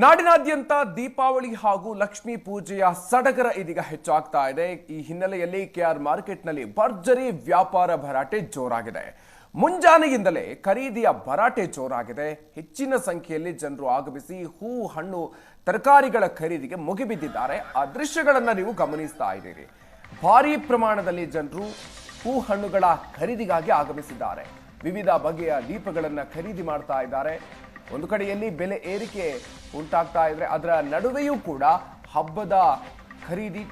ನಾಡಿನಾದ್ಯಂತ ದೀಪಾವಳಿ ಹಾಗೂ ಲಕ್ಷ್ಮೀ ಪೂಜೆಯ ಸಡಗರ ಇದೀಗ ಹೆಚ್ಚಾಗ್ತಾ ಇದೆ. ಈ ಹಿನ್ನೆಲೆಯಲ್ಲಿ ಕೆಆರ್ ಮಾರ್ಕೆಟ್ನಲ್ಲಿ ಭರ್ಜರಿ ವ್ಯಾಪಾರ ಭರಾಟೆ ಜೋರಾಗಿದೆ. ಮುಂಜಾನೆಯಿಂದಲೇ ಖರೀದಿಯ ಭರಾಟೆ ಜೋರಾಗಿದೆ. ಹೆಚ್ಚಿನ ಸಂಖ್ಯೆಯಲ್ಲಿ ಜನರು ಆಗಮಿಸಿ ಹೂ, ಹಣ್ಣು, ತರಕಾರಿಗಳ ಖರೀದಿಗೆ ಮುಗಿಬಿದ್ದಿದ್ದಾರೆ. ಆ ದೃಶ್ಯಗಳನ್ನು ನೀವು ಗಮನಿಸ್ತಾ ಇದ್ದೀರಿ. ಭಾರೀ ಪ್ರಮಾಣದಲ್ಲಿ ಜನರು ಹೂ, ಹಣ್ಣುಗಳ ಖರೀದಿಗಾಗಿ ಆಗಮಿಸಿದ್ದಾರೆ. ವಿವಿಧ ಬಗೆಯ ದೀಪಗಳನ್ನು ಖರೀದಿ ಮಾಡ್ತಾ ಇದ್ದಾರೆ. ಒಂದು ಕಡೆಯಲ್ಲಿ ಬೆಲೆ ಏರಿಕೆ ಉಂಟಾಗ್ತಾ ಇದ್ರೆ ಅದರ ನಡುವೆಯೂ ಕೂಡ ಹಬ್ಬದ ಖರೀದಿ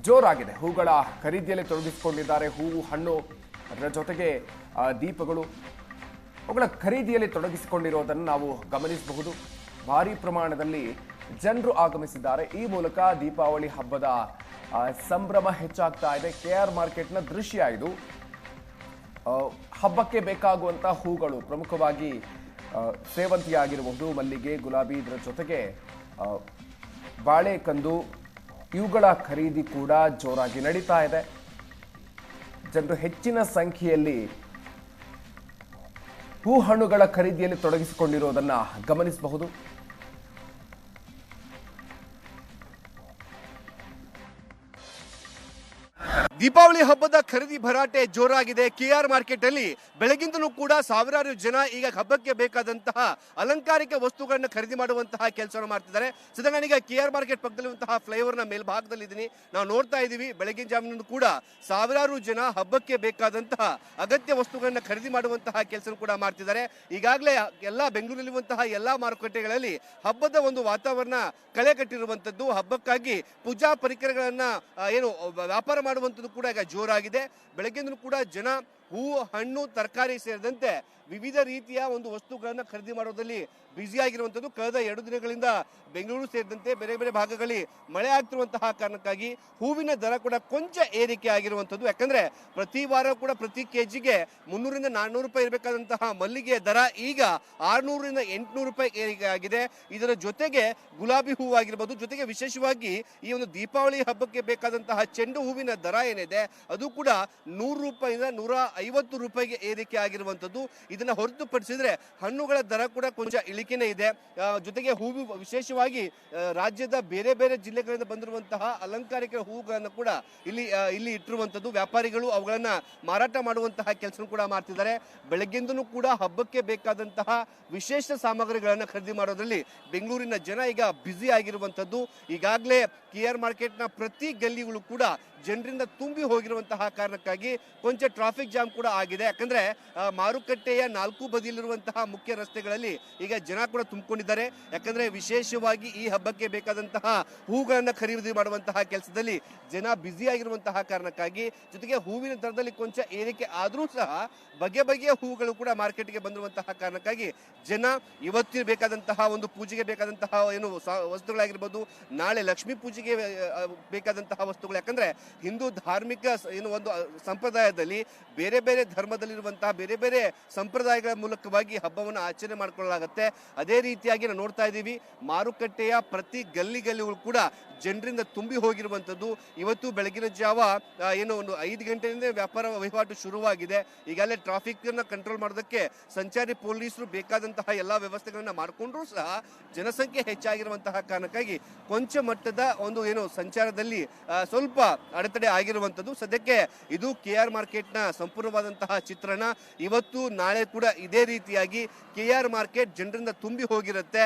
ಜೋರಾಗಿದೆ. ಹೂಗಳ ಖರೀದಿಯಲ್ಲಿ ತೊಡಗಿಸಿಕೊಂಡಿದ್ದಾರೆ. ಹೂವು, ಹಣ್ಣು, ಅದರ ಜೊತೆಗೆ ದೀಪಗಳು, ಅವುಗಳ ಖರೀದಿಯಲ್ಲಿ ತೊಡಗಿಸಿಕೊಂಡಿರೋದನ್ನು ನಾವು ಗಮನಿಸಬಹುದು. ಭಾರೀ ಪ್ರಮಾಣದಲ್ಲಿ ಜನರು ಆಗಮಿಸಿದ್ದಾರೆ. ಈ ಮೂಲಕ ದೀಪಾವಳಿ ಹಬ್ಬದ ಸಂಭ್ರಮ ಹೆಚ್ಚಾಗ್ತಾ ಇದೆ. ಕೆಆರ್ ಮಾರ್ಕೆಟ್ನ ದೃಶ್ಯ ಇದು. ಹಬ್ಬಕ್ಕೆ ಬೇಕಾಗುವಂಥ ಹೂಗಳು ಪ್ರಮುಖವಾಗಿ ಸೇವಂತಿ ಆಗಿರಬಹುದು, ಮಲ್ಲಿಗೆ, ಗುಲಾಬಿ, ಇದರ ಜೊತೆಗೆ ಬಾಳೆಕಂದು, ಇವುಗಳ ಖರೀದಿ ಕೂಡ ಜೋರಾಗಿ ನಡೀತಾ ಇದೆ. ಜನರು ಹೆಚ್ಚಿನ ಸಂಖ್ಯೆಯಲ್ಲಿ ಹೂ, ಹಣ್ಣುಗಳ ಖರೀದಿಯಲ್ಲಿ ತೊಡಗಿಸಿಕೊಂಡಿರುವುದನ್ನು ಗಮನಿಸಬಹುದು. ದೀಪಾವಳಿ ಹಬ್ಬದ ಖರೀದಿ ಭರಾಟೆ ಜೋರಾಗಿದೆ. ಕೆಆರ್ ಮಾರ್ಕೆಟ್ ಅಲ್ಲಿ ಬೆಳಗಿಂದಲೂ ಕೂಡ ಸಾವಿರಾರು ಜನ ಈಗ ಹಬ್ಬಕ್ಕೆ ಬೇಕಾದಂತಹ ಅಲಂಕಾರಿಕ ವಸ್ತುಗಳನ್ನು ಖರೀದಿ ಮಾಡುವಂತಹ ಕೆಲಸವನ್ನು ಮಾಡ್ತಿದ್ದಾರೆ. ಸದ್ಯ ಕೆಆರ್ ಮಾರ್ಕೆಟ್ ಪಕ್ಕದಲ್ಲಿರುವಂತಹ ಫ್ಲೈಓವರ್ ನ ಮೇಲ್ಭಾಗದಲ್ಲಿ ಇದ್ದೀನಿ. ನಾವು ನೋಡ್ತಾ ಇದ್ದೀವಿ, ಬೆಳಗಿನ ಜಾಮೂನು ಕೂಡ ಸಾವಿರಾರು ಜನ ಹಬ್ಬಕ್ಕೆ ಬೇಕಾದಂತಹ ಅಗತ್ಯ ವಸ್ತುಗಳನ್ನ ಖರೀದಿ ಮಾಡುವಂತಹ ಕೆಲಸ ಕೂಡ ಮಾಡ್ತಿದ್ದಾರೆ. ಈಗಾಗಲೇ ಎಲ್ಲಾ ಬೆಂಗಳೂರಲ್ಲಿರುವಂತಹ ಎಲ್ಲಾ ಮಾರುಕಟ್ಟೆಗಳಲ್ಲಿ ಹಬ್ಬದ ಒಂದು ವಾತಾವರಣ ಕಳೆ ಕಟ್ಟಿರುವಂತದ್ದು. ಹಬ್ಬಕ್ಕಾಗಿ ಪೂಜಾ ಪರಿಕರಗಳನ್ನ ಏನು ವ್ಯಾಪಾರ ಮಾಡುವಂಥದ್ದು ಕೂಡ ಈಗ ಜೋರಾಗಿದೆ. ಬೆಳಗ್ಗೆಂದೂ ಕೂಡ ಜನ ಹೂ, ಹಣ್ಣು, ತರಕಾರಿ ಸೇರಿದಂತೆ ವಿವಿಧ ರೀತಿಯ ಒಂದು ವಸ್ತುಗಳನ್ನು ಖರೀದಿ ಮಾಡೋದ್ರಲ್ಲಿ ಬ್ಯುಸಿ ಆಗಿರುವಂಥದ್ದು. ಕಳೆದ 2 ದಿನಗಳಿಂದ ಬೆಂಗಳೂರು ಸೇರಿದಂತೆ ಬೇರೆ ಬೇರೆ ಭಾಗಗಳಲ್ಲಿ ಮಳೆ ಆಗ್ತಿರುವಂತಹ ಕಾರಣಕ್ಕಾಗಿ ಹೂವಿನ ದರ ಕೂಡ ಕೊಂಚ ಏರಿಕೆ ಆಗಿರುವಂಥದ್ದು. ಯಾಕಂದ್ರೆ ಪ್ರತಿ ವಾರ ಕೂಡ ಪ್ರತಿ ಕೆಜಿಗೆ 300 ರಿಂದ 400 ರೂಪಾಯಿ ಇರಬೇಕಾದಂತಹ ಮಲ್ಲಿಗೆ ದರ ಈಗ 600 ರಿಂದ 800 ರೂಪಾಯಿ ಏರಿಕೆ ಆಗಿದೆ. ಇದರ ಜೊತೆಗೆ ಗುಲಾಬಿ ಹೂವು ಆಗಿರ್ಬೋದು, ಜೊತೆಗೆ ವಿಶೇಷವಾಗಿ ಈ ಒಂದು ದೀಪಾವಳಿ ಹಬ್ಬಕ್ಕೆ ಬೇಕಾದಂತಹ ಚೆಂಡು ಹೂವಿನ ದರ ಏನಿದೆ ಅದು ಕೂಡ 100 ರೂಪಾಯಿಂದ 150 ರೂಪಾಯಿಗೆ ಏರಿಕೆ ಆಗಿರುವಂಥದ್ದು. ಇದನ್ನ ಹೊರತುಪಡಿಸಿದ್ರೆ ಹಣ್ಣುಗಳ ದರ ಕೂಡ ಕೊಂಚ ಇಳಿಕೆನೇ ಇದೆ. ಜೊತೆಗೆ ಹೂವು ವಿಶೇಷವಾಗಿ ರಾಜ್ಯದ ಬೇರೆ ಬೇರೆ ಜಿಲ್ಲೆಗಳಿಂದ ಬಂದಿರುವಂತಹ ಅಲಂಕಾರಿಕ ಹೂವುಗಳನ್ನು ಕೂಡ ಇಲ್ಲಿ ಇಟ್ಟಿರುವಂತದ್ದು. ವ್ಯಾಪಾರಿಗಳು ಅವುಗಳನ್ನ ಮಾರಾಟ ಮಾಡುವಂತಹ ಕೆಲಸ ಕೂಡ ಮಾಡ್ತಿದ್ದಾರೆ. ಬೆಳಗ್ಗೆಂದೂ ಕೂಡ ಹಬ್ಬಕ್ಕೆ ಬೇಕಾದಂತಹ ವಿಶೇಷ ಸಾಮಗ್ರಿಗಳನ್ನ ಖರೀದಿ ಮಾಡೋದ್ರಲ್ಲಿ ಬೆಂಗಳೂರಿನ ಜನ ಈಗ ಬ್ಯುಸಿ ಆಗಿರುವಂತದ್ದು. ಈಗಾಗಲೇ ಕೆಆರ್ ಮಾರ್ಕೆಟ್ನ ಪ್ರತಿ ಗಲ್ಲಿಗಳು ಕೂಡ ಜನರಿಂದ ತುಂಬಿ ಹೋಗಿರುವಂತಹ ಕಾರಣಕ್ಕಾಗಿ ಕೊಂಚ ಟ್ರಾಫಿಕ್ ಜಾಮ್ ಕೂಡ ಆಗಿದೆ. ಯಾಕಂದ್ರೆ ಮಾರುಕಟ್ಟೆಯ 4 ಬದಿಯಲ್ಲಿರುವಂತಹ ಮುಖ್ಯ ರಸ್ತೆಗಳಲ್ಲಿ ಈಗ ಜನ ಕೂಡ ತುಂಬಿಕೊಂಡಿದ್ದಾರೆ. ಯಾಕಂದ್ರೆ ವಿಶೇಷವಾಗಿ ಈ ಹಬ್ಬಕ್ಕೆ ಬೇಕಾದಂತಹ ಹೂಗಳನ್ನ ಖರೀದಿ ಮಾಡುವಂತಹ ಕೆಲಸದಲ್ಲಿ ಜನ ಬ್ಯುಸಿ ಆಗಿರುವಂತಹ ಕಾರಣಕ್ಕಾಗಿ, ಜೊತೆಗೆ ಹೂವಿನ ದರದಲ್ಲಿ ಕೊಂಚ ಏರಿಕೆ ಆದ್ರೂ ಸಹ ಬಗೆ ಬಗೆಯ ಹೂಗಳು ಕೂಡ ಮಾರ್ಕೆಟ್ಗೆ ಬಂದಿರುವಂತಹ ಕಾರಣಕ್ಕಾಗಿ ಜನ ಇವತ್ತು ಬೇಕಾದಂತಹ ಒಂದು ಪೂಜೆಗೆ ಬೇಕಾದಂತಹ ಏನು ವಸ್ತುಗಳಾಗಿರ್ಬೋದು, ನಾಳೆ ಲಕ್ಷ್ಮೀ ಪೂಜೆಗೆ ಬೇಕಾದಂತಹ ವಸ್ತುಗಳು, ಯಾಕಂದ್ರೆ ಹಿಂದೂ ಧಾರ್ಮಿಕ ಏನು ಒಂದು ಸಂಪ್ರದಾಯದಲ್ಲಿ ಬೇರೆ ಬೇರೆ ಧರ್ಮದಲ್ಲಿರುವಂತಹ ಬೇರೆ ಬೇರೆ ಸಂಪ್ರದಾಯಗಳ ಮೂಲಕವಾಗಿ ಹಬ್ಬವನ್ನು ಆಚರಣೆ ಮಾಡಿಕೊಳ್ಳಲಾಗುತ್ತೆ. ಅದೇ ರೀತಿಯಾಗಿ ನಾವು ನೋಡ್ತಾ ಇದ್ದೀವಿ, ಮಾರುಕಟ್ಟೆಯ ಪ್ರತಿ ಗಲ್ಲಿಗಳು ಕೂಡ ಜನರಿಂದ ತುಂಬಿ ಹೋಗಿರುವಂಥದ್ದು. ಇವತ್ತು ಬೆಳಗಿನ ಜಾವ ಏನು ಒಂದು 5 ಗಂಟೆಯಿಂದ ವ್ಯಾಪಾರ ವಹಿವಾಟು ಶುರುವಾಗಿದೆ. ಈಗಾಗಲೇ ಟ್ರಾಫಿಕ್ ಅನ್ನ ಕಂಟ್ರೋಲ್ ಮಾಡೋದಕ್ಕೆ ಸಂಚಾರಿ ಪೊಲೀಸರು ಬೇಕಾದಂತಹ ಎಲ್ಲಾ ವ್ಯವಸ್ಥೆಗಳನ್ನ ಮಾಡಿಕೊಂಡ್ರೂ ಸಹ ಜನಸಂಖ್ಯೆ ಹೆಚ್ಚಾಗಿರುವಂತಹ ಕಾರಣಕ್ಕಾಗಿ ಕೊಂಚ ಮಟ್ಟದ ಒಂದು ಏನು ಸಂಚಾರದಲ್ಲಿ ಸ್ವಲ್ಪ ಅಡೆತಡೆ ಆಗಿರುವಂಥದ್ದು. ಸದ್ಯಕ್ಕೆ ಇದು ಕೆಆರ್ ಮಾರ್ಕೆಟ್ನ ಸಂಪೂರ್ಣವಾದಂತಹ ಚಿತ್ರಣ. ಇವತ್ತು ನಾಳೆ ಕೂಡ ಇದೇ ರೀತಿಯಾಗಿ ಕೆಆರ್ ಮಾರ್ಕೆಟ್ ಜನರಿಂದ ತುಂಬಿ ಹೋಗಿರುತ್ತೆ.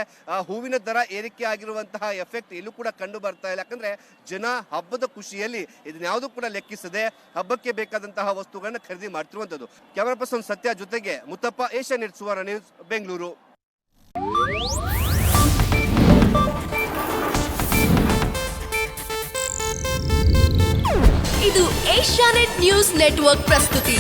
ಹೂವಿನ ದರ ಏರಿಕೆ ಆಗಿರುವಂತಹ ಎಫೆಕ್ಟ್ ಎಲ್ಲೂ ಕೂಡ ಕಂಡು ಬರ್ತಾ ಇಲ್ಲ. ಯಾಕಂದ್ರೆ ಜನ ಹಬ್ಬದ ಖುಷಿಯಲ್ಲಿ ಇದನ್ಯಾವುದೂ ಕೂಡ ಲೆಕ್ಕಿಸದೆ ಹಬ್ಬಕ್ಕೆ ಬೇಕಾದಂತಹ ವಸ್ತುಗಳನ್ನ ಖರೀದಿ ಮಾಡ್ತಿರುವಂತದ್ದು. ಕ್ಯಾಮರಾ ಪರ್ಸನ್ ಸತ್ಯ ಜೊತೆಗೆ ಮುತ್ತಪ್ಪ, ಏಷ್ಯಾ ನೆಟ್ ಸುವರ್ಣ ನ್ಯೂಸ್, ಬೆಂಗಳೂರು. ಇದು ಏಷ್ಯಾನೆಟ್ ನ್ಯೂಸ್ ನೆಟ್ವರ್ಕ್ ಪ್ರಸ್ತುತಿ.